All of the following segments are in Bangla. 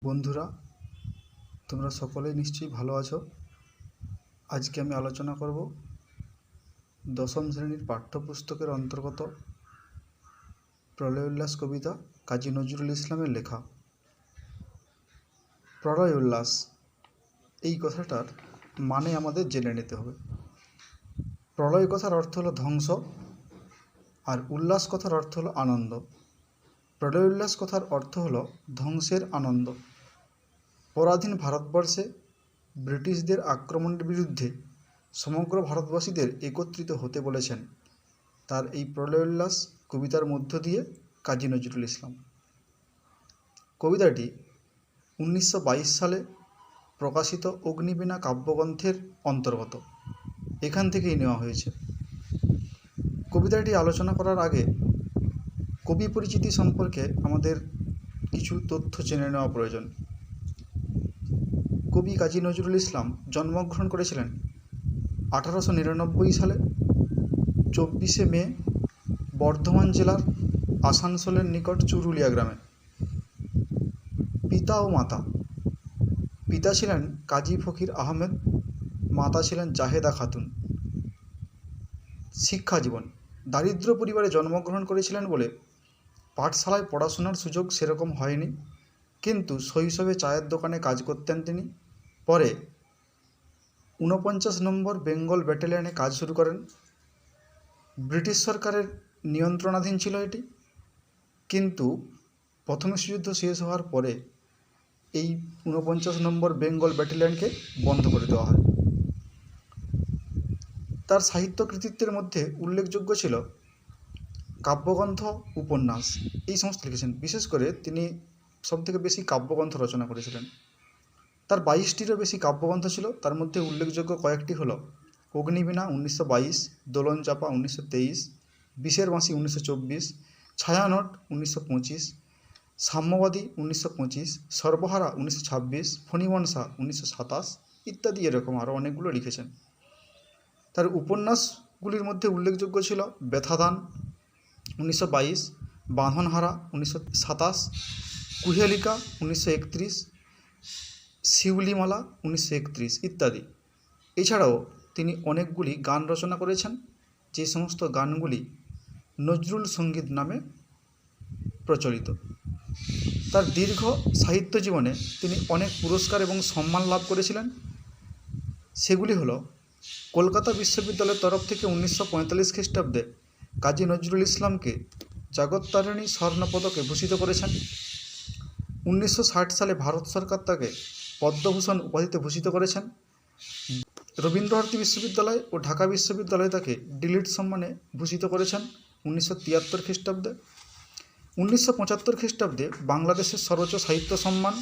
বন্ধুরা, তোমরা সকলেই নিশ্চয়ই ভালো আছো। আজকে আমি আলোচনা করব দশম শ্রেণীর পাঠ্যপুস্তকের অন্তর্গত প্রলয় উল্লাস কবিতা কাজী নজরুল ইসলামের লেখা। প্রলয় উল্লাস এই কথাটার মানে আমাদের জেনে নিতে হবে। প্রলয় কথার অর্থ হলো ধ্বংস, আর উল্লাস কথার অর্থ হলো আনন্দ। প্রলয় উল্লাস কথার অর্থ হলো ধ্বংসের আনন্দ। পরাধীন ভারতবর্ষে ব্রিটিশদের আক্রমণের বিরুদ্ধে সমগ্র ভারতবাসীদের একত্রিত হতে বলেছেন তার এই প্রলয় উল্লাস কবিতার মধ্য দিয়ে কাজী নজরুল ইসলাম। কবিতাটি 1922 সালে প্রকাশিত অগ্নিবীণা কাব্যগ্রন্থের অন্তর্গত। এখান থেকেই নেওয়া হয়েছে। কবিতাটি আলোচনা করার আগে কবি পরিচিতি সম্পর্কে আমাদের কিছু তথ্য জেনে নেওয়া প্রয়োজন। কবি কাজী নজরুল ইসলাম জন্মগ্রহণ করেছিলেন 1899 সালে 24শে মে বর্ধমান জেলার আসানসোলের নিকট চুরুলিয়া গ্রামে। পিতা ও মাতা: পিতা ছিলেন কাজী ফকির আহমেদ, মাতা ছিলেন জাহেদা খাতুন। শিক্ষা জীবন: দারিদ্র পরিবারে জন্মগ্রহণ করেছিলেন বলে পাঠশালায় পড়াশোনার সুযোগ সেরকম হয়নি, কিন্তু শৈশবে চায়ের দোকানে কাজ করতেন তিনি। পরে 49 নম্বর বেঙ্গল ব্যাটালিয়নে কাজ শুরু করেন। ব্রিটিশ সরকারের নিয়ন্ত্রণাধীন ছিল এটি, কিন্তু প্রথম বিশ্বযুদ্ধ শেষ হওয়ার পরে এই 49 নম্বর বেঙ্গল ব্যাটালিয়নকে বন্ধ করে দেওয়া হয়। তার সাহিত্য কৃতিত্বের মধ্যে উল্লেখযোগ্য ছিল কাব্যগ্রন্থ, উপন্যাস, এই সমস্ত লিখেছেন। বিশেষ করে তিনি সবথেকে বেশি কাব্যগ্রন্থ রচনা করেছিলেন। তার 22টিরও বেশি কাব্যগ্রন্থ ছিল। তার মধ্যে উল্লেখযোগ্য কয়েকটি হলো অগ্নিবীণা 1922, দোলন চাপা 1923, বিষের বাঁশি 1924, ছায়ানট 1925, সাম্যবাদী 1925, সর্বহারা 1926, ফণিমনসা 1927 ইত্যাদি। এরকম আরও অনেকগুলো লিখেছেন। তার উপন্যাসগুলির মধ্যে উল্লেখযোগ্য ছিল ব্যথাদান 1922, বাঁধনহারা 1927, কুহেলিকা 1931, শিউলিমালা 1931 ইত্যাদি। এছাড়াও তিনি অনেকগুলি গান রচনা করেছেন, যে সমস্ত গানগুলি নজরুল সঙ্গীত নামে প্রচলিত। তার দীর্ঘ সাহিত্য জীবনে তিনি অনেক পুরস্কার এবং সম্মান লাভ করেছিলেন। সেগুলি হলো কলকাতা বিশ্ববিদ্যালয়ের তরফ থেকে 1945 খ্রিস্টাব্দে কাজী নজরুল ইসলামকে জগত্তারিণী স্বর্ণপদকে ভূষিত করেছেন। 1960 সালে ভারত সরকার তাকে পদ্মভূষণ উপাধিতে ভূষিত করেছেন। রবীন্দ্রভারতী বিশ্ববিদ্যালয় ও ঢাকা বিশ্ববিদ্যালয় তাকে ডিলিট সম্মানে ভূষিত করেছেন 1973 খ্রিস্টাব্দে। 1975 খ্রিস্টাব্দে বাংলাদেশের সর্বোচ্চ সাহিত্য সম্মান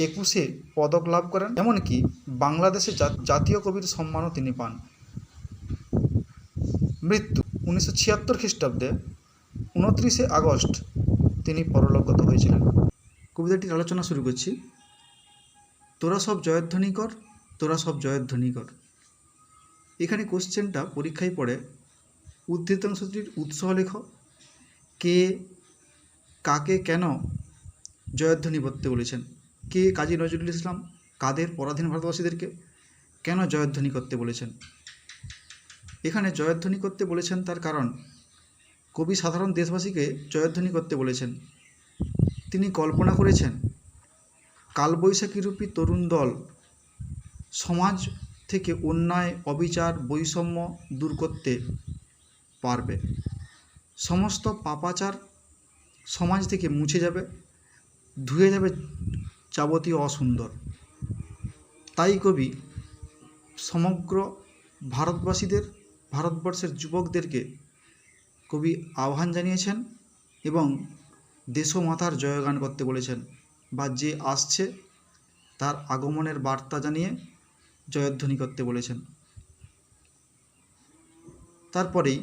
21 পদক লাভ করেন। এমনকি বাংলাদেশের জাতীয় কবির সম্মানও তিনি পান। মৃত্যু: 1976 খ্রিস্টাব্দে 29 আগস্ট তিনি পরলোকগত হয়েছিলেন। কবিতাটির আলোচনা শুরু করছি। তোরা সব জয়ধ্বনি কর, তোরা সব জয়ধ্বনি কর। এখানে কোশ্চেনটা পরীক্ষায় পড়ে উদ্ধৃতাংশটির উৎস লেখ। কে কাকে কেন জয়ধ্বনি করতে বলেছেন? কে কাজী নজরুল ইসলাম কাদের পরাধীন ভারতবাসীদেরকে কেন জয়ধ্বনি করতে বলেছেন? এখানে জয়ধ্বনি করতে বলেছেন তার কারণ কবি সাধারণ দেশবাসীকে জয়ধ্বনি করতে বলেছেন। তিনি কল্পনা করেছেন কালবৈশাখীরূপী তরুণ দল সমাজ থেকে অন্যায়, অবিচার, বৈষম্য দূর করতে পারবে। সমস্ত পাপাচার সমাজ থেকে মুছে যাবে, ধুয়ে যাবে যাবতীয় অসুন্দর। তাই কবি সমগ্র ভারতবর্ষের যুবকদেরকে কবি আহ্বান জানিয়েছেন এবং দেশমাতার জয়গান করতে বলেছেন, বা যে আসছে তার আগমনের বার্তা জানিয়ে জয়ধ্বনি করতে বলেছেন। তারপরেই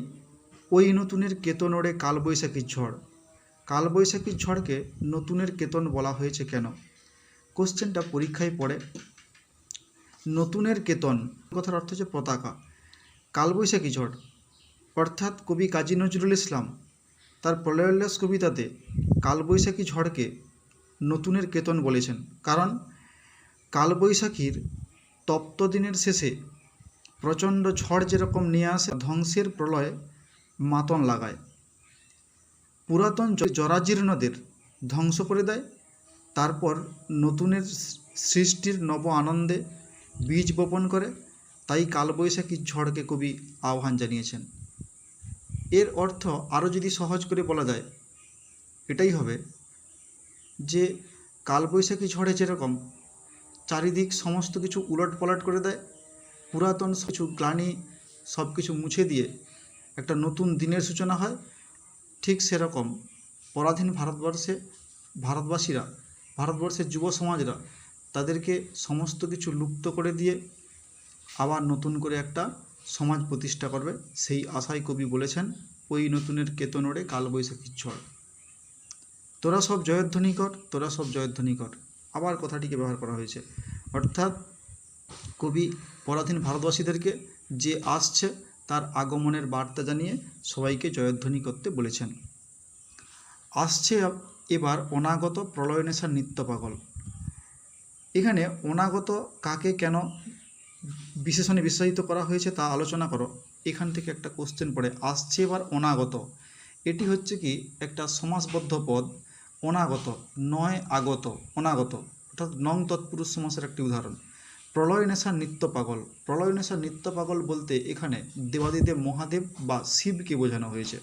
ওই নতুনের কেতন ওড়ে কালবৈশাখীর ঝড়। কালবৈশাখীর ঝড়কে নতুনের কেতন বলা হয়েছে কেন? কোশ্চেনটা পরীক্ষায় পড়ে। নতুনের কেতন কথার অর্থ হচ্ছে পতাকা। কালবৈশাখী ঝড় অর্থাৎ কবি কাজী নজরুল ইসলাম তার প্রলয় উল্লাস কবিতাতে কালবৈশাখী ঝড়কে নতুনের কেতন বলেছেন, কারণ কালবৈশাখীর তপ্ত দিনের শেষে প্রচণ্ড ঝড় যেরকম নিয়ে আসে, ধ্বংসের প্রলয়ে মাতন লাগায়, পুরাতন জরাজীর্ণদের ধ্বংস করে দেয়, তারপর নতুনের সৃষ্টির নব আনন্দে বীজ বপন করে। তাই কালবৈশাখীর ঝড়কে কবি আহ্বান জানিয়েছেন। এর অর্থ আরও যদি সহজ করে বলা যায়, এটাই হবে যে কালবৈশাখী ঝড়ে যেরকম চারিদিক সমস্ত কিছু উলটপালট করে দেয়, পুরাতন কিছু গ্লানি সব কিছু মুছে দিয়ে একটা নতুন দিনের সূচনা হয়, ঠিক সেরকম পরাধীন ভারতবর্ষের যুব সমাজরা তাদেরকে সমস্ত কিছু লুপ্ত করে দিয়ে আবার নতুন করে একটা সমাজ প্রতিষ্ঠা করবে, সেই আশায় কবি বলেছেন, ওই নতুনের কেতন ওড়ে কালবৈশাখীর ঝড়, তোরা সব জয়ধ্বনি কর, তোরা সব জয়ধ্বনি কর। আবার কথাটিকে ব্যবহার করা হয়েছে, অর্থাৎ কবি পরাধীন ভারতবাসীদেরকে যে আসছে তার আগমনের বার্তা জানিয়ে সবাইকে জয়ধ্বনি করতে বলেছেন। আসছে এবার অনাগত প্রলয়নেশার নিত্য পাগল। এখানে অনাগত কাকে কেন বিশেষণে বিশেষিত করা হয়েছে তা আলোচনা করো। এখান থেকে একটা কোশ্চেন পড়ে, আসছে এবার অনাগত, এটি হচ্ছে কি একটা সমাসবদ্ধ পদ। অনাগত নয় আগত, অনাগত অর্থাৎ নং তৎপুরুষ সমাসের একটি উদাহরণ। প্রলয়নেশার নিত্য পাগল, প্রলয়নেশার নিত্য পাগল বলতে এখানে দেবাদিদেব মহাদেব বা শিবকে বোঝানো হয়েছে।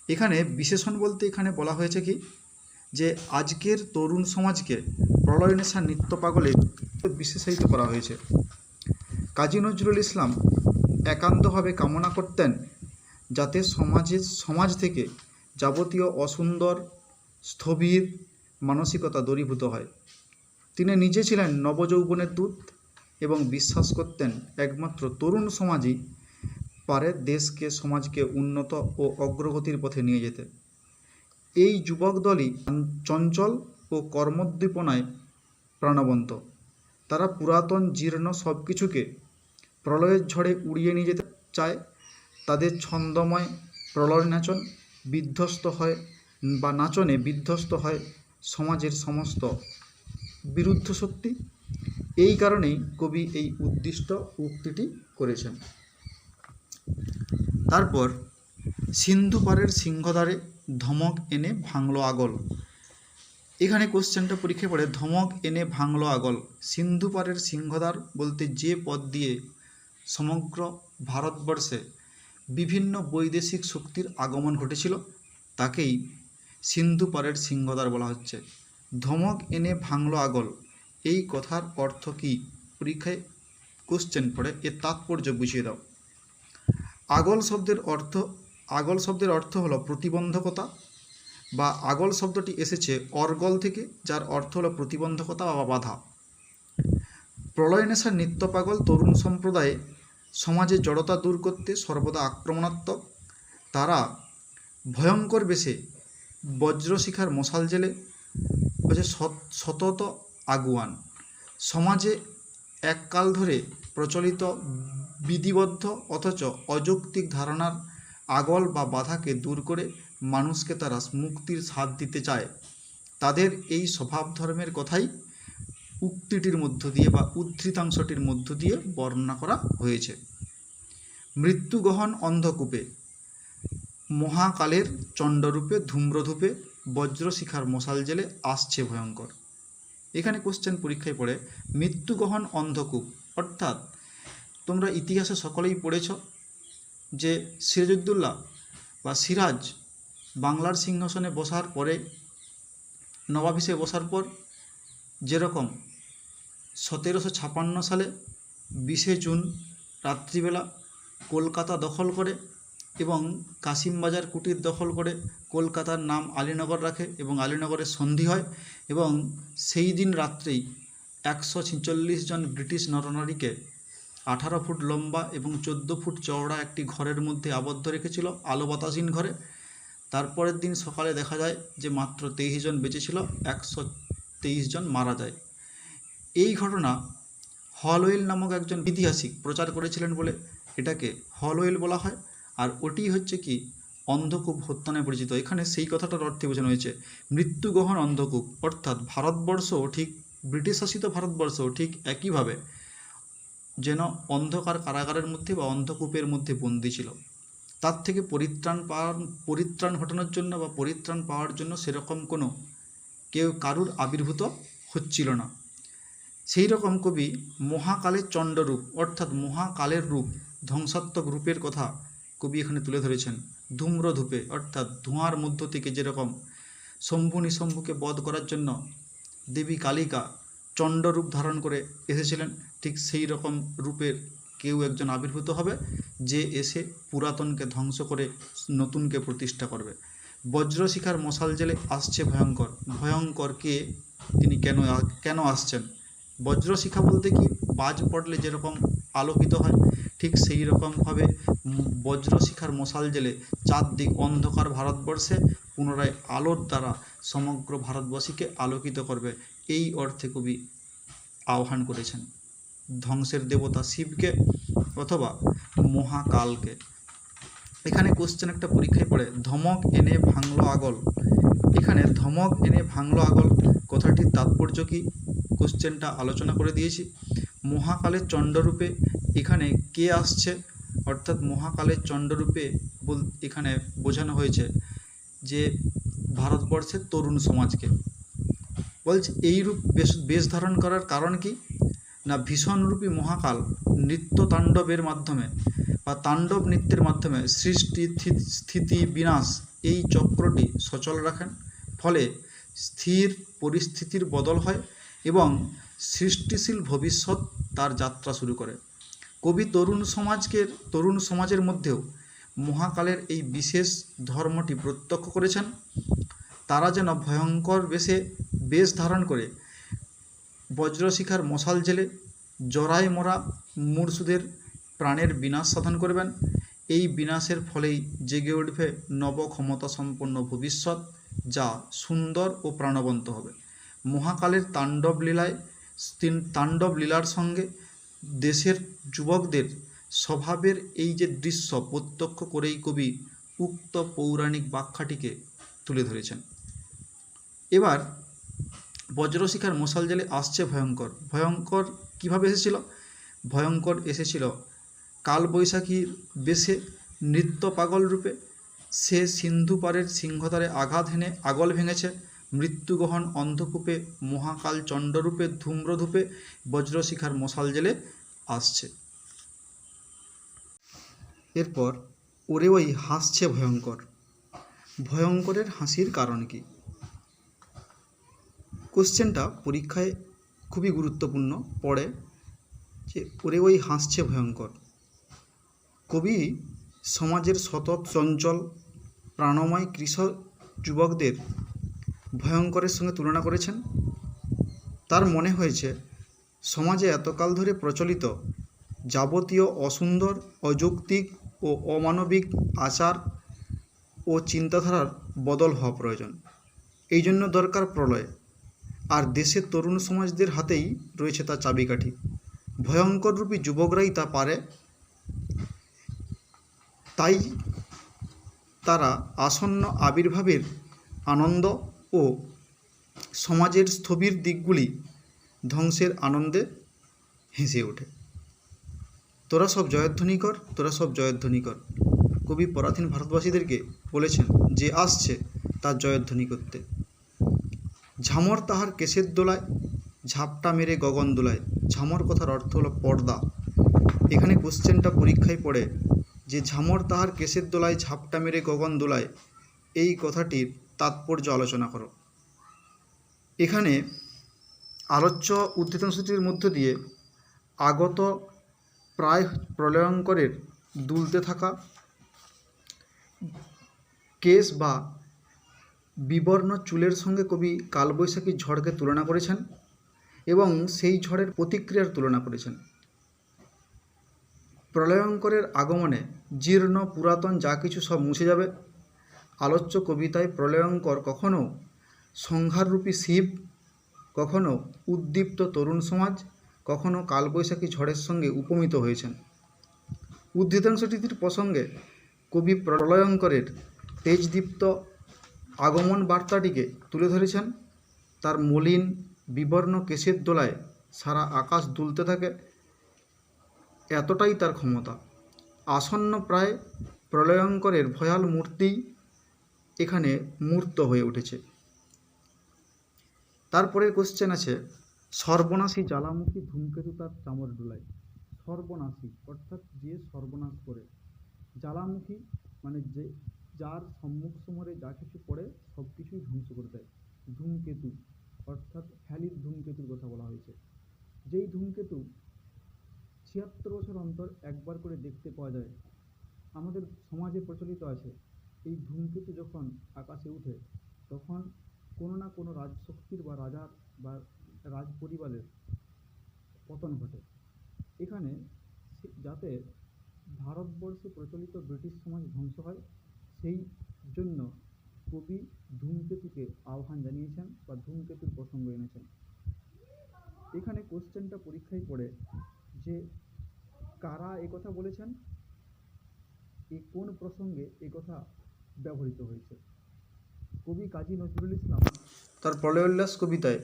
এখানে বিশেষণ বলতে এখানে বলা হয়েছে কি, যে আজকের তরুণ সমাজকে প্রলয়নেশার নিত্য পাগলে বিশেষায়িত করা হয়েছে। কাজী নজরুল ইসলাম একান্তভাবে কামনা করতেন যাতে সমাজ থেকে যাবতীয় অসুন্দর স্থবির মানসিকতা দূরীভূত হয়। তিনি নিজে ছিলেন নবযৌবনের দূত এবং বিশ্বাস করতেন একমাত্র তরুণ সমাজই পারে দেশকে সমাজকে উন্নত ও অগ্রগতির পথে নিয়ে যেতে। এই যুবক দলই চঞ্চল ও কর্মোদ্দীপনায় প্রাণবন্ত। তারা পুরাতন জীর্ণ সব কিছুকে প্রলয়ের ঝড়ে উড়িয়ে নিয়ে যেতে চায়। তাদের ছন্দময় প্রলয় নাচন বিধ্বস্ত হয় বা নাচনে বিধ্বস্ত হয় সমাজের সমস্ত বিরুদ্ধ শক্তি। এই কারণেই কবি এই উদ্দিষ্ট উক্তিটি করেছেন। তারপর সিন্ধু পারের সিংহদ্বারে ধমক এনে ভাঙল আগল। এখানে কোশ্চেনটা পরীক্ষায় পড়ে, ধমক এনে ভাঙল আগল। সিন্ধু পারের সিংহদ্বার বলতে যে পথ দিয়ে সমগ্র ভারতবর্ষে বিভিন্ন বৈদেশিক শক্তির আগমন ঘটেছিল তাকেই সিন্ধু পারের সিংহদ্বার বলা হচ্ছে। ধমক এনে ভাঙল আগল, এই কথার অর্থ কী? পরীক্ষায় কোশ্চেন পড়ে, এর তাৎপর্য বুঝিয়ে দাও। আগল শব্দের অর্থ হলো প্রতিবন্ধকতা, বা আগল শব্দটি এসেছে অর্গল থেকে, যার অর্থ হলো প্রতিবন্ধকতা বা বাধা। প্রলয়নেশার নিত্য পাগল তরুণ সম্প্রদায়ে সমাজে জড়তা দূর করতে সর্বদা আক্রমণাত্মক। তারা ভয়ঙ্কর বেশে বজ্রশিখার মশাল জেলে সতত আগুয়ান। সমাজে এককাল ধরে প্রচলিত বিধিবদ্ধ অথচ অযৌক্তিক ধারণার আগল বা বাধাকে দূর করে মানুষকে তারা মুক্তির স্বাদ দিতে চায়। তাদের এই স্বভাব ধর্মের কথাই উক্তিটির মধ্য দিয়ে বা উদ্ধৃতাংশটির মধ্য দিয়ে বর্ণনা করা হয়েছে। মৃত্যুগহন অন্ধকূপে মহাকালের চণ্ডরূপে ধূম্রধূপে বজ্রশিখার মশাল জেলে আসছে ভয়ঙ্কর। এখানে কোশ্চেন পরীক্ষায় পড়ে, মৃত্যুগহন অন্ধকূপ অর্থাৎ তোমরা ইতিহাসে সকলেই পড়েছ যে সিরাজউদ্দৌলা বা সিরাজ বাংলার সিংহাসনে বসার পরে, নবাবিশে বসার পর যেরকম 1756 সালে 20শে জুন রাত্রিবেলা কলকাতা দখল করে এবং কাশিমবাজার কুটির দখল করে কলকাতার নাম আলীনগর রাখে এবং আলীনগরের সন্ধি হয়, এবং সেই দিন রাত্রেই 146 জন ব্রিটিশ নরনারীকে 18 ফুট লম্বা এবং 14 ফুট চওড়া একটি ঘরের মধ্যে আবদ্ধ রেখেছিল, আলো বাতাসহীন ঘরে। তারপরের দিন সকালে দেখা যায় যে মাত্র 23 জন বেঁচে ছিল, 123 জন মারা যায়। এই ঘটনা হলওয়েল নামক একজন ঐতিহাসিক প্রচার করেছিলেন বলে এটাকে হলওয়েল বলা হয়। আর ওটি হচ্ছে কি অন্ধকূপ হত্যা নামে পরিচিত। এখানে সেই কথাটার অর্থে বোঝানো হয়েছে মৃত্যুগহন অন্ধকূপ, অর্থাৎ ভারতবর্ষ ঠিক ব্রিটিশ শাসিত ভারতবর্ষ ঠিক একইভাবে যেন অন্ধকার কারাগারের মধ্যে বা অন্ধকূপের মধ্যে বন্দী ছিল। তার থেকে পরিত্রাণ ঘটানোর জন্য বা পরিত্রাণ পাওয়ার জন্য সেরকম কোনো কারুর আবির্ভূত হচ্ছিল না। সেই রকম কবি মহাকালের চণ্ডরূপ অর্থাৎ মহাকালের রূপ, ধ্বংসাত্মক রূপের কথা কবি এখানে তুলে ধরেছেন। ধূম্রধূপে অর্থাৎ ধোঁয়ার মধ্য থেকে যেরকম শম্ভু নিশম্ভুকে বধ করার জন্য দেবী কালিকা চণ্ডরূপ ধারণ করে এসেছিলেন, ঠিক সেই রকম রূপের কেউ একজন আবির্ভূত হবে যে এসে পুরাতনকে ধ্বংস করে নতুনকে প্রতিষ্ঠা করবে। বজ্রশিখার মশাল জেলে আসছে ভয়ঙ্কর। ভয়ঙ্কর কে, তিনি কেন আসছেন? বজ্রশিখা বলতে কি, বাজ পড়লে যেরকম আলোকিত হয় ঠিক সেই রকমভাবে বজ্রশিখার মশাল জেলে চারদিক অন্ধকার ভারতবর্ষে পুনরায় আলোর দ্বারা সমগ্র ভারতবাসীকে আলোকিত করবে, এই অর্থে কবি আহ্বান করেছেন ধ্বংসের দেবতা শিবকে অথবা মহাকালকে। এখানে কোশ্চেন একটা পরীক্ষায় পড়ে, ধমক এনে ভাঙলো আগল। এখানে ধমক এনে ভাঙলো আগল কথাটির তাৎপর্য কী, কোশ্চেনটা আলোচনা করে দিয়েছি। মহাকালের চণ্ডরূপে এখানে কে আসছে, অর্থাৎ মহাকালের চণ্ডরূপে এখানে বোঝানো হয়েছে যে ভারতবর্ষের তরুণ সমাজকে। বলছে এই রূপ বেশ ধারণ করার কারণ কি না, ভীষণরূপী মহাকাল নৃত্য তাণ্ডবের মাধ্যমে বা তাণ্ডব নৃত্যের মাধ্যমে সৃষ্টি স্থিতি বিনাশ এই চক্রটি সচল রাখেন, ফলে স্থির পরিস্থিতির বদল হয় এবং সৃষ্টিশীল ভবিষ্যৎ তার যাত্রা শুরু করে। কবি তরুণ সমাজের মধ্যেও মহাকালের এই বিশেষ ধর্মটি প্রত্যক্ষ করেছেন। তারা যেন ভয়ঙ্কর বেশ ধারণ করে বজ্রশিখার মশাল জেলে জরায় মরা মূর্ছুদের প্রাণের বিনাশ সাধন করবেন। এই বিনাশের ফলেই জেগে উঠবে নব ক্ষমতা সম্পন্ন ভবিষ্যৎ, যা সুন্দর ও প্রাণবন্ত হবে। মহাকালের তাণ্ডব লীলার সঙ্গে দেশের যুবকদের স্বভাবের এই যে দৃশ্য প্রত্যক্ষ করেই কবি উক্ত পৌরাণিক ব্যাখ্যাটিকে তুলে ধরেছেন। এবার বজ্রশিখার মশাল জেলে আসছে ভয়ঙ্কর। ভয়ঙ্কর কীভাবে এসেছিল? ভয়ঙ্কর এসেছিল কালবৈশাখীর বেশে নৃত্য পাগল রূপে। সে সিন্ধু পারের সিংহদ্বারে আঘাত হেনে আগল ভেঙেছে। মৃত্যুগহন অন্ধকূপে মহাকাল চণ্ডরূপে ধূম্রধূপে বজ্রশিখার মশাল জেলে আসছে। এরপর ওরে ওই হাসছে ভয়ঙ্কর। ভয়ঙ্করের হাসির কারণ কি? কোশ্চেনটা পরীক্ষায় খুবই গুরুত্বপূর্ণ পড়ে যে ওরে ওই হাসছে ভয়ঙ্কর। কবি সমাজের সতত চঞ্চল প্রাণময় কৃষক যুবকদের ভয়ঙ্করের সঙ্গে তুলনা করেছেন। তার মনে হয়েছে সমাজে এতকাল ধরে প্রচলিত যাবতীয় অসুন্দর, অযৌক্তিক ও অমানবিক আচার ও চিন্তাধারার বদল হওয়া প্রয়োজন। এই জন্য দরকার প্রলয়, আর দেশের তরুণ সমাজদের হাতেই রয়েছে তার চাবিকাঠি। ভয়ঙ্কররূপী যুবকরাই তা পারে। তাই তারা আসন্ন আবির্ভাবের আনন্দ ও সমাজের স্থবির দিকগুলি ধ্বংসের আনন্দে হেসে ওঠে। তোরা সব জয়ধ্বনি কর, তোরা সব জয়ধ্বনি কর। কবি পরাধীন ভারতবাসীদেরকে বলেছেন যে আসছে তার জয়ধ্বনি করতে। ঝামর তাহার কেশের দোলায় ঝাপটা মেরে গগন দোলায়। ঝামর কথার অর্থ হলো পর্দা। এখানে কোশ্চেনটা পরীক্ষায় পড়ে যে ঝামর তাহার কেশের দোলায় ঝাপটা মেরে গগন দোলায়, এই কথাটির তাৎপর্য আলোচনা করো। এখানে আলোচ্য উদ্ধৃতাংশটির মধ্য দিয়ে আগত প্রায় প্রলয়ঙ্করের দুলতে থাকা কেশ বা বিবর্ণ চুলের সঙ্গে কবি কালবৈশাখীর ঝড়কে তুলনা করেছেন এবং সেই ঝড়ের প্রতিক্রিয়ার তুলনা করেছেন। প্রলয়ঙ্করের আগমনে জীর্ণ পুরাতন যা কিছু সব মুছে যাবে। আলোচ্য কবিতায় প্রলয়ঙ্কর কখনো সংহাররূপী শিব, কখনো উদ্দীপ্ত তরুণ সমাজ, কখনো কালবৈশাখী ঝড়ের সঙ্গে উপমিত হয়েছেন। উদ্ধৃতাংশটির প্রসঙ্গে কবি প্রলয়ঙ্করের তেজদীপ্ত আগমন বার্তাটিকে তুলে ধরেছেন। তার মলিন বিবর্ণ কেশের দোলায় সারা আকাশ দুলতে থাকে, এতটাই তার ক্ষমতা। আসন্ন প্রায় প্রলয়ঙ্করের ভয়াল মূর্তি এখানে মূর্ত হয়ে উঠেছে। তারপরে কোশ্চেন আছে, সর্বনাশী জ্বালামুখী ধূমকেতু তার চামর ডোলায়। সর্বনাশী অর্থাৎ যে সর্বনাশ করে, জ্বালামুখী মানে যে যার সম্মুখ সমরে যা কিছু পড়ে সব কিছুই ধ্বংস করে দেয়। ধূমকেতু অর্থাৎ হ্যালির ধূমকেতুর কথা বলা হয়েছে। যেই ধূমকেতু ৭৬ বছর অন্তর একবার করে দেখতে পাওয়া যায়। আমাদের সমাজে প্রচলিত আছে, এই ধূমকেতু যখন আকাশে উঠে তখন কোনো না কোনো রাজশক্তির বা রাজার বা রাজ পরিবারের পতন ঘটে। এখানে যাতে ভারতবর্ষে প্রচলিত ব্রিটিশ সমাজ ধ্বংস হয়, সেই জন্য কবি ধূমকেতুকে আহ্বান জানিয়েছেন বা ধূমকেতুর প্রসঙ্গ এনেছেন। এখানে কোশ্চেনটা পরীক্ষায় পড়ে যে কারা একথা বলেছেন, কোন প্রসঙ্গে একথা ব্যবহৃত হয়েছে। কবি কাজী নজরুল ইসলাম তার প্রলয়োল্লাস কবিতায়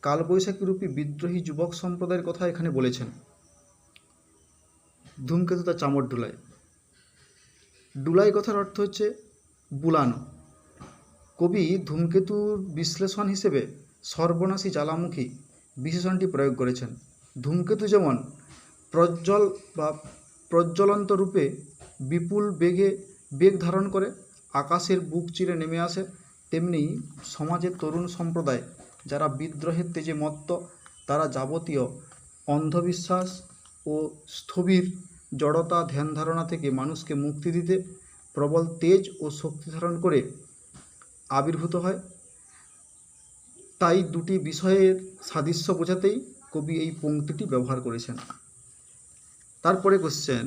কালবৈশাখীরূপী বিদ্রোহী যুবক সম্প্রদায়ের কথা এখানে বলেছেন। ধূমকেতু তার চামর ডুলায়। ডুলাই কথার অর্থ হচ্ছে বুলানো। কবি ধূমকেতুর বিশ্লেষণ হিসেবে সর্বনাশী জ্বালামুখী বিশেষণটি প্রয়োগ করেছেন। ধূমকেতু যেমন প্রজ্বলন্ত রূপে বিপুল বেগ ধারণ করে আকাশের বুক চিরে নেমে আসে, তেমনি সমাজের তরুণ সম্প্রদায় যারা বিদ্রোহের তেজে মত্ত, তারা যাবতীয় অন্ধবিশ্বাস ও স্থবির জড়তা ধ্যান ধারণা থেকে মানুষকে মুক্তি দিতে প্রবল তেজ ও শক্তি ধারণ করে আবির্ভূত হয়। তাই দুটি বিষয়ের সাদৃশ্য বোঝাতেই কবি এই পংক্তিটি ব্যবহার করেছেন। তারপরে কোশ্চেন,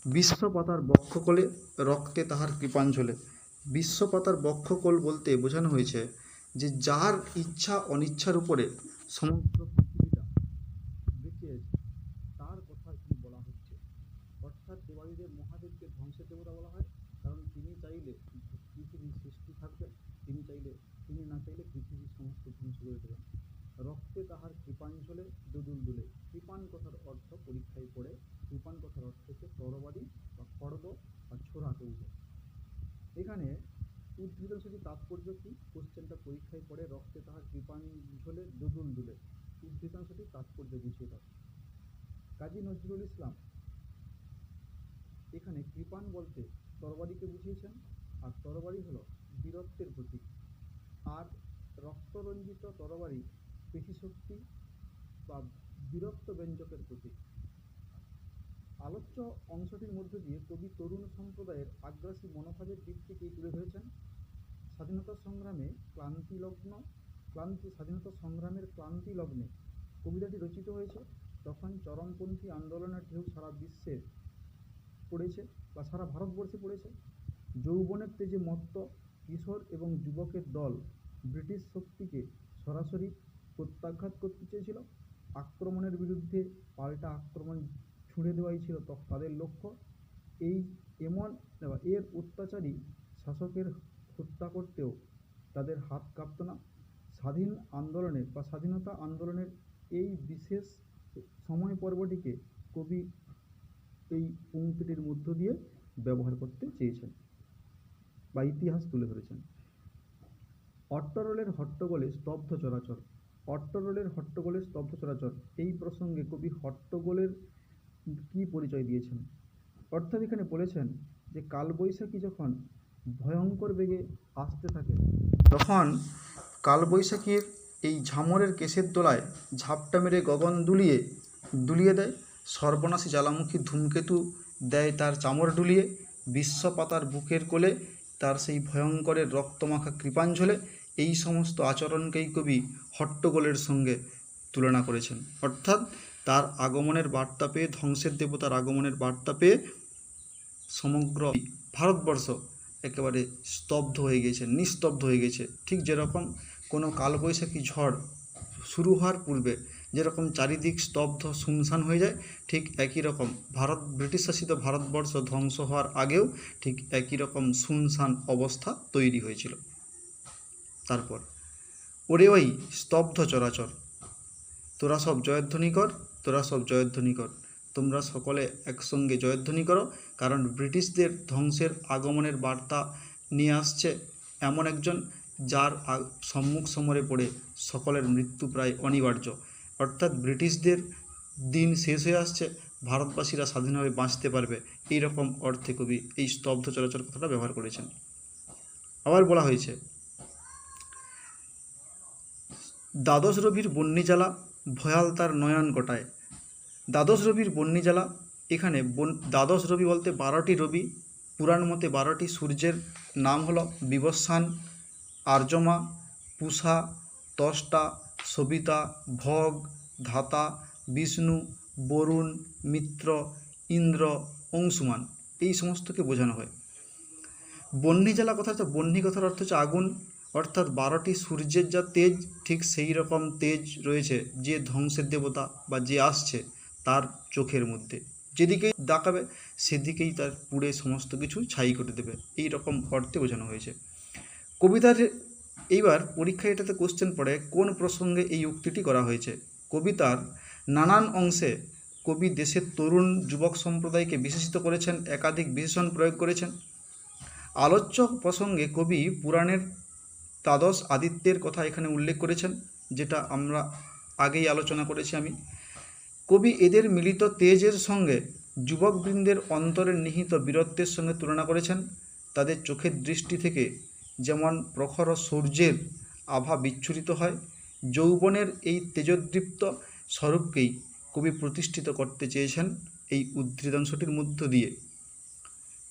বিশ্বপাতার বক্ষকোলে রক্তে তাহার কৃপাঞ্জলে। বিশ্বপাতার বক্ষকোল বলতে বোঝানো হয়েছে যে যার ইচ্ছা অনিচ্ছার উপরে সমগ্র পৃথিবীটা বেঁচে আছে, তার কথা এখানে বলা হচ্ছে। অর্থাৎ দেবাদিদেব মহাদেবকে ধ্বংসের দেবতা বলা হয়, কারণ তিনি চাইলে পৃথিবীর সৃষ্টি থাকবে, তিনি না চাইলে পৃথিবীর সমস্ত ধ্বংস করে দেবেন। রক্তে তাহার কৃপাঞ্জলে দুদুল দুলে। কৃপান কথার অর্থ পরীক্ষায় পড়ে, কৃপান কথার অর্থ হচ্ছে তরবারি বা খড়গ বা ছোড়াকে বোঝায়। এখানে উদ্ধৃতাংশটি তাৎপর্য কি, কোশ্চেনটা পরীক্ষায় পড়ে রক্তে তাহার কৃপাঞ্জলে দুদুল দুলে, উদ্ধৃতাংশটি তাৎপর্য বুঝিয়ে দাও। কাজী নজরুল ইসলাম এখানে কৃপান বলতে তরবারিকে বুঝিয়েছেন, আর তরবারি হলো বীরত্বের প্রতীক, আর রক্তরঞ্জিত তরবারি পেশিশক্তি বা বীরত্ব ব্যঞ্জকের প্রতীক। আলোচ্য অংশটির মধ্য দিয়ে কবি তরুণ সম্প্রদায়ের আগ্রাসী মনোভাবের দিকটিকেই তুলে ধরেছেন। স্বাধীনতা সংগ্রামের ক্লান্তি লগ্নে কবিতাটি রচিত হয়েছে। তখন চরমপন্থী আন্দোলনের ঢেউ সারা বিশ্বে পড়েছে বা সারা ভারতবর্ষে পড়েছে। যৌবনের তেজে মত্ত কিশোর এবং যুবকের দল ব্রিটিশ শক্তিকে সরাসরি প্রত্যাঘাত করতে চেয়েছিল। আক্রমণের বিরুদ্ধে পাল্টা আক্রমণ ছুঁড়ে দেওয়াই ছিল তাদের লক্ষ্য। এর অত্যাচারী শাসকের হত্যা করতেও তাদের হাত কাঁপত না। স্বাধীনতা আন্দোলনের এই বিশেষ সময় পর্বটিকে কবি এই পংক্তিটির মধ্য দিয়ে ব্যবহার করতে চেয়েছেন বা ইতিহাস তুলে ধরেছেন। অট্টরোলের হট্টগোলে স্তব্ধ চরাচর। অট্টরোলের হট্টগোলে স্তব্ধ চরাচর, এই প্রসঙ্গে কবি হট্টগোলের কি পরিচয় দিয়েছেন। অর্থাৎ এখানে বলেছেন যে কালবৈশাখী যখন ভয়ঙ্কর বেগে আসতে থাকে, তখন কালবৈশাখীর এই ঝামরের কেশের দোলায় ঝাপটা মেরে গগন দুলিয়ে দেয়। সর্বনাশী জ্বালামুখী ধূমকেতু দেয় তার চামর ডুলিয়ে। বিশ্বপাতার বুকের কোলে তার সেই ভয়ঙ্করের রক্তমাখা কৃপাঞ্জলে। এই সমস্ত আচরণকেই কবি হট্টগোলের সঙ্গে তুলনা করেছেন। অর্থাৎ তার আগমনের বার্তা পেয়ে, ধ্বংসের দেবতার আগমনের বার্তা পেয়ে সমগ্র ভারতবর্ষ একেবারে স্তব্ধ হয়ে গেছে, নিস্তব্ধ হয়ে গেছে। ঠিক যেরকম কোনো কালবৈশাখী ঝড় শুরু হওয়ার পূর্বে যেরকম চারিদিক স্তব্ধ শুনশান হয়ে যায়, ঠিক একই রকম ব্রিটিশ শাসিত ভারতবর্ষ ধ্বংস হওয়ার আগেও ঠিক একই রকম শুনশান অবস্থা তৈরি হয়েছিল। তারপর, ওরে ওই স্তব্ধ চরাচর, তোরা সব জয়ধ্বনি কর, তোরা সব জয়ধ্বনি কর, তোমরা সকলে একসঙ্গে জয়ধ্বনি করো, কারণ ব্রিটিশদের ধ্বংসের আগমনের বার্তা নিয়ে আসছে এমন একজন যার সম্মুখ সমরে পড়ে সকলের মৃত্যু প্রায় অনিবার্য। অর্থাৎ ব্রিটিশদের দিন শেষ হয়ে আসছে, ভারতবাসীরা স্বাধীনভাবে বাঁচতে পারবে, এই রকম অর্থে কবি এই স্তব্ধ চরাচর কথাটা ব্যবহার করেছেন। আবার বলা হয়েছে, দ্বাদশ রবির বহ্নিজ্বালা ভয়াল তার নয়ন গোটায়। দ্বাদশ রবির বহ্নিজ্বালা, এখানে দ্বাদশ রবি বলতে 12টি রবি, পুরাণ মতে 12টি সূর্যের নাম হলো বিবস্বান, আর্যমা, পূষা, ত্বষ্টা, সবিতা, ভগ, ধাতা, বিষ্ণু, বরুণ, মিত্র, ইন্দ্র, অংশুমান, এই সমস্তকে বোঝানো হয়। বহ্নিজ্বালা বহ্নি কথার অর্থ হচ্ছে আগুন, অর্থাৎ 12টি সূর্যের যা তেজ, ঠিক সেই রকম তেজ রয়েছে যে ধ্বংসের দেবতা বা যে আসছে তার চোখের মধ্যে, যেদিকেই তাকাবে সেদিকেই তার পুড়ে সমস্ত কিছু ছাই করে দেবে, এই রকম অর্থে বোঝানো হয়েছে। কবিতার এইবার পরীক্ষায় এটাতে কোশ্চেন পড়ে কোন প্রসঙ্গে এই উক্তিটি করা হয়েছে। কবিতার নানান অংশে কবি দেশের তরুণ যুবক সম্প্রদায়কে বিশেষিত করেছেন, একাধিক বিশেষণ প্রয়োগ করেছেন। আলোচ্য প্রসঙ্গে কবি পুরাণের দ্বাদশ আদিত্যের কথা এখানে উল্লেখ করেছেন, যেটা আমরা আগেই আলোচনা করেছি আমি। কবি এদের মিলিত তেজের সঙ্গে যুবকবৃন্দের অন্তরের নিহিত বীরত্বের সঙ্গে তুলনা করেছেন। তাদের চোখের দৃষ্টি থেকে যেমন প্রখর সূর্যের আভা বিচ্ছুরিত হয়, যৌবনের এই তেজোদ্দীপ্ত স্বরূপকেই কবি প্রতিষ্ঠিত করতে চেয়েছেন এই উদ্ধৃতাংশটির মধ্য দিয়ে।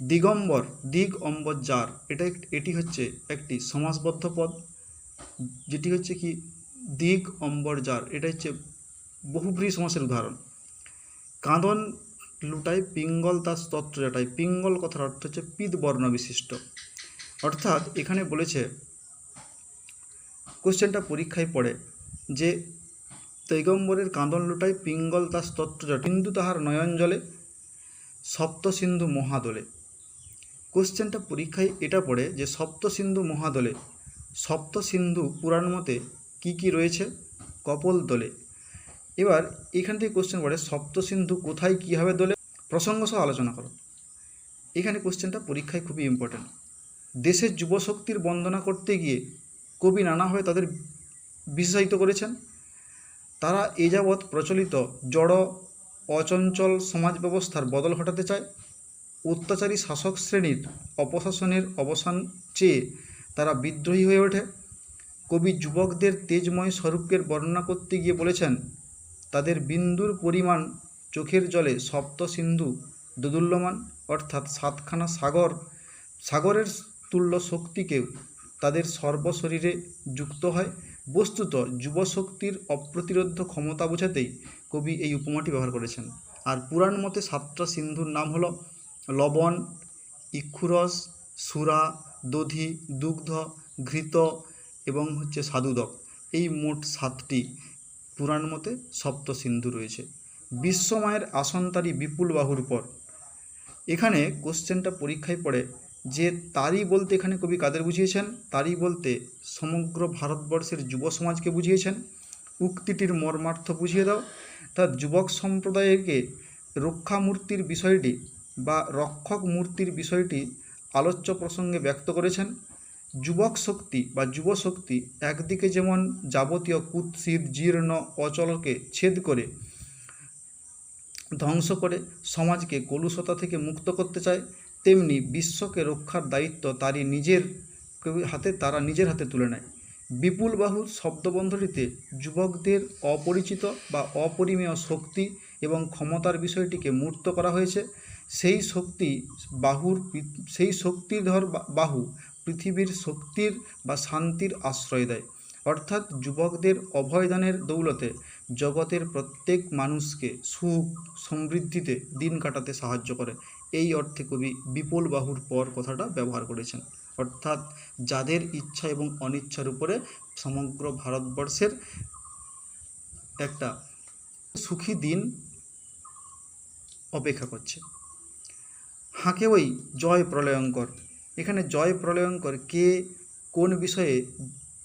দিগম্বর, দিগ অম্বর যার, এটি হচ্ছে একটি সমাসবদ্ধ পদ, যেটি হচ্ছে কি দিগ অম্বর যার, এটা হচ্ছে বহুব্রীহি সমাসের উদাহরণ। কাঁদন লুটায় পিঙ্গল তার স্তত্র জাটায়, পিঙ্গল কথার অর্থ হচ্ছে পিত বর্ণ বিশিষ্ট। অর্থাৎ এখানে বলেছে, কোশ্চেনটা পরীক্ষায় পড়ে যে দিগম্বরের কাঁদন লুটায় পিঙ্গল তার স্তত্র জাটায়, বিন্দু তাহার নয়ন জলে সপ্ত সিন্ধু মহাদলে। কোশ্চেনটা পরীক্ষায় এটা পড়ে যে সপ্ত সিন্ধু মহাদলে, সপ্ত সিন্ধু পুরাণ মতে কী কী রয়েছে, কপল দলে। এবার এখান থেকে কোশ্চেন পড়ে সপ্ত সিন্ধু কোথায় কীভাবে দোলে, প্রসঙ্গ সহ আলোচনা করো। এখানে কোশ্চেনটা পরীক্ষায় খুবই ইম্পর্টেন্ট। দেশের যুবশক্তির বন্দনা করতে গিয়ে কবি নানাভাবে তাদের বিশেষায়িত করেছেন। তারা এ যাবৎ প্রচলিত জড় অচঞ্চল সমাজ ব্যবস্থার বদল ঘটাতে চায়। অত্যাচারী শাসক শ্রেণীর অপশাসনের অবসান চেয়ে তারা বিদ্রোহী হয়ে ওঠে। কবি যুবকদের তেজময় স্বরূপের বর্ণনা করতে গিয়ে বলেছেন, তাদের বিন্দুর পরিমাণ চোখের জলে সপ্ত সিন্ধু দোদুল্যমান, অর্থাৎ 7খানা সাগরের তুল্য শক্তিকেও তাদের সর্বশরীরে যুক্ত হয়। বস্তুত যুবশক্তির অপ্রতিরোধ্য ক্ষমতা বোঝাতেই কবি এই উপমাটি ব্যবহার করেছেন। আর পুরাণ মতে 7টা সিন্ধুর নাম হলো লবণ, ইক্ষুরস, সুরা, দধি, দুগ্ধ, ঘৃত এবং হচ্ছে সাধুদক। এই মোট 7টি পুরাণ মতে সপ্ত সিন্ধু রয়েছে। বিশ্বমায়ের আসন তারি বিপুল বাহুর পর। এখানে কোশ্চেনটা পরীক্ষায় পড়ে যে তারি বলতে এখানে কবি কাদের বুঝিয়েছেন, তারি বলতে সমগ্র ভারতবর্ষের যুব সমাজকে বুঝিয়েছেন। উক্তিটির মর্মার্থ বুঝিয়ে দাও। তার যুবক সম্প্রদায়কে রক্ষামূর্তির বিষয়টি বা রক্ষক মূর্তির বিষয়টি আলোচ্য প্রসঙ্গে ব্যক্ত করেছেন। যুবক শক্তি বা যুবশক্তি একদিকে যেমন যাবতীয় কুৎসিত জীর্ণ অচলকে ছেদ করে ধ্বংস করে সমাজকে কলুষতা থেকে মুক্ত করতে চায়, তেমনি বিশ্বকে রক্ষার দায়িত্ব তারা নিজের হাতে তুলে নেয়। বিপুল বাহুর শব্দবন্ধটিতে যুবকদের অপরিচিত বা অপরিমেয় শক্তি এবং ক্ষমতার বিষয়টিকে মূর্ত করা হয়েছে। সেই শক্তির বাহু পৃথিবীর শক্তির বা শান্তির আশ্রয় দেয়, অর্থাৎ যুবকদের অভয়দানের দৌলতে জগতের প্রত্যেক মানুষকে সুখ সমৃদ্ধিতে দিন কাটাতে সাহায্য করে। এই অর্থে কবি বিপুল বাহুর পর কথাটা ব্যবহার করেছেন, অর্থাৎ যাদের ইচ্ছা এবং অনিচ্ছার উপরে সমগ্র ভারতবর্ষের একটা সুখী দিন অপেক্ষা করছে। হাঁকে ওই জয় প্রলয়ঙ্কর। এখানে জয় প্রলয়ঙ্কর কে, কোন বিষয়ে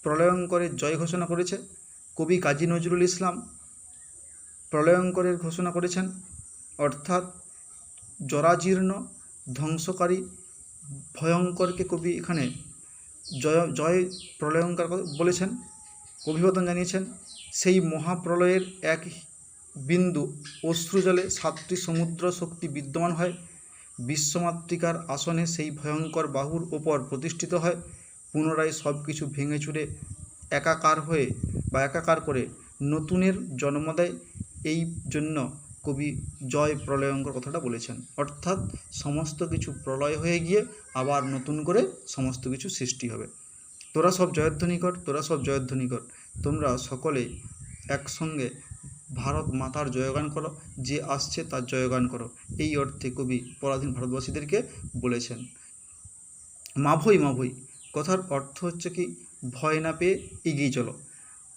প্রলয়ঙ্করের জয় ঘোষণা করেছে? কবি কাজী নজরুল ইসলাম প্রলয়ঙ্করের ঘোষণা করেছেন, অর্থাৎ জরাজীর্ণ ধ্বংসকারী ভয়ঙ্করকে কবি এখানে জয় প্রলয়ঙ্কর বলেছেন, অভিবাদন জানিয়েছেন। সেই মহাপ্রলয়ের এক বিন্দু অশ্রুজলে 7টি সমুদ্র শক্তি বিদ্যমান হয়, বিশ্বমাতৃকার আসনে সেই ভয়ঙ্কর বাহুর ওপর প্রতিষ্ঠিত হয়, পুনরায় সব কিছু ভেঙে চুরে একাকার করে নতুনের জন্ম দেয়। এই জন্য কবি জয় প্রলয়ঙ্কর কথাটা বলেছেন, অর্থাৎ সমস্ত কিছু প্রলয় হয়ে গিয়ে আবার নতুন করে সমস্ত কিছু সৃষ্টি হবে। তোরা সব জয়ধ্বনি কর, তোরা সব জয়ধ্বনি কর, তোমরা সকলে একসঙ্গে ভারত মাতার জয়গান করো, যে আসছে তার জয়গান করো। এই অর্থে কবি পরাধীন ভারতবাসীদেরকে বলেছেন। মাভৈ মাভৈ কথার অর্থ হচ্ছে কি, ভয় না পেয়ে এগিয়ে চলো।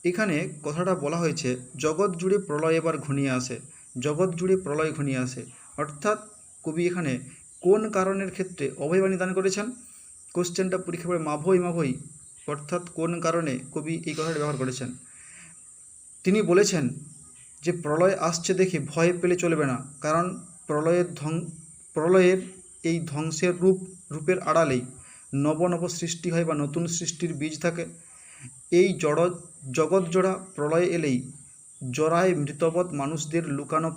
এখানে কথাটা বলা হয়েছে জগৎ জুড়ে প্রলয় এবার ঘনিয়ে আসে, জগৎ জুড়ে প্রলয় ঘনিয়ে আসে, অর্থাৎ কবি এখানে কোন কারণের ক্ষেত্রে অভয়বাণী দান করেছেন? কোশ্চেনটা পরীক্ষা করে মাভৈ মাভৈ অর্থাৎ কোন কারণে কবি এই কথাটা ব্যবহার করেছেন? তিনি বলেছেন যে প্রলয় আসছে দেখে ভয় পেলে চলবে না, কারণ প্রলয়ের এই ধ্বংসের রূপের আড়ালেই নব নব সৃষ্টি হয় বা নতুন সৃষ্টির বীজ থাকে। এই জগৎ জোড়া প্রলয় এলেই জরায় মৃতবৎ মানুষদের লুকানো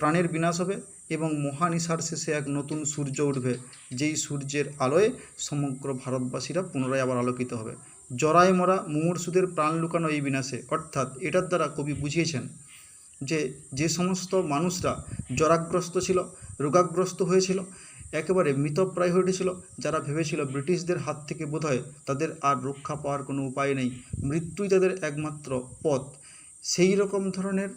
প্রাণের বিনাশ হবে এবং মহানিশার শেষে এক নতুন সূর্য উঠবে, যেই সূর্যের আলোয় সমগ্র ভারতবাসীরা পুনরায় আবার আলোকিত হবে। জরায় মরা মুমূর্ষুদের প্রাণ লুকানো এই বিনাশে, অর্থাৎ এটার দ্বারা কবি বুঝিয়েছেন যে সমস্ত মানুষরা জরাগ্রস্ত ছিল, রোগাগ্রস্ত হয়েছিল, একেবারে মৃতপ্রায় হয়ে উঠেছিল, যারা ভেবেছিল ব্রিটিশদের হাত থেকে বোধহয় তাদের আর রক্ষা পাওয়ার কোনো উপায় নেই, মৃত্যুই তাদের একমাত্র পথ, সেই রকম ধরনের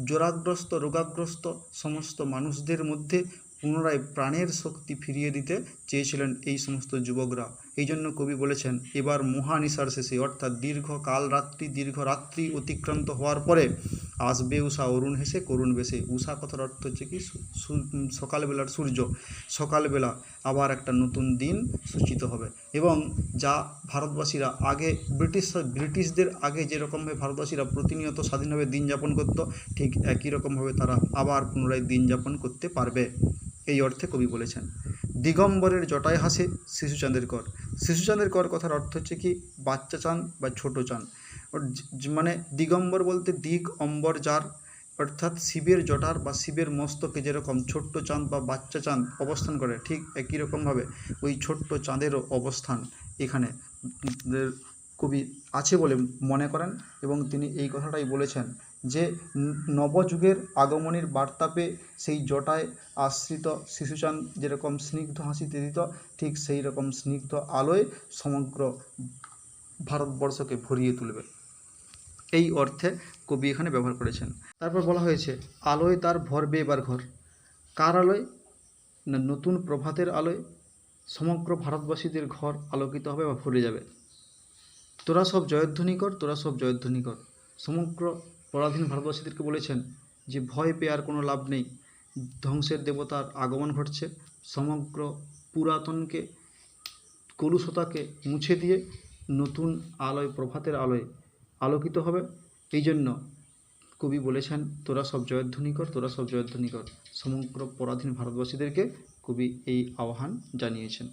জরাগ্রস্ত রোগাগ্রস্ত সমস্ত মানুষদের মধ্যে পুনরায় প্রাণের শক্তি ফিরিয়ে দিতে চেয়েছিলেন এই সমস্ত যুবকরা। এই জন্য কবি বলেছেন এবার মহানিশার শেষে, অর্থাৎ দীর্ঘ রাত্রি অতিক্রান্ত হওয়ার পরে আসবে উষা অরুণ হেসে করুণ বেশে। উষা কথার অর্থ হচ্ছে কি, সকালবেলার সূর্য, সকালবেলা আবার একটা নতুন দিন সূচিত হবে। এবং যা ভারতবাসীরা আগে ব্রিটিশদের আগে যেরকমভাবে ভারতবাসীরা প্রতিনিয়ত স্বাধীনভাবে দিন যাপন করত, ঠিক একই রকমভাবে তারা আবার পুনরায় দিন যাপন করতে পারবে, এই অর্থে কবি বলেছেন। দিগম্বরের জটায় হাসে শিশুচাঁদের কর। শিশুচাঁদের কর কথার অর্থ হচ্ছে কি, বাচ্চা চাঁদ বা ছোট চাঁদ, মানে দিগম্বর বলতে দিগ অম্বর যার, অর্থাৎ শিবের জটার বা শিবের মস্তকে যেরকম ছোট্ট চাঁদ বা বাচ্চা চাঁদ অবস্থান করে, ঠিক একই রকমভাবে ওই ছোট্ট চাঁদেরও অবস্থান এখানে কবি আছে বলে মনে করেন। এবং তিনি এই কথাটাই বলেছেন যে নবযুগের আগমনের বার্তা পেয়ে সেই জটায় আশ্রিত শিশুচাঁদ যেরকম স্নিগ্ধ হাসিতে দিত, ঠিক সেই রকম স্নিগ্ধ আলোয় সমগ্র ভারতবর্ষকে ভরিয়ে তুলবে, এই অর্থে কবি এখানে ব্যবহার করেছেন। তারপর বলা হয়েছে আলোয় তার ভরবে এবার ঘর। কার আলোয়? না, নতুন প্রভাতের আলোয় সমগ্র ভারতবাসীদের ঘর আলোকিত হবে বা ভরে যাবে। তোরা সব জয়ধ্বনি কর, তোরা সব জয়ধ্বনি কর। সমগ্র পরাধীন ভারতবাসীদেরকে বলেছেন যে ভয় পেয়ে আর কোনো লাভ নেই, ধ্বংসের দেবতার আগমন ঘটছে, সমগ্র পুরাতনকে কলুষতাকে মুছে দিয়ে নতুন আলোয় প্রভাতের আলোয় আলোকিত হবে। এই জন্য কবি বলেছেন তোরা সব জয়ধ্বনি কর, তোরা সব জয়ধ্বনি কর। সমগ্র পরাধীন ভারতবাসীদেরকে কবি এই আহ্বান জানিয়েছেন।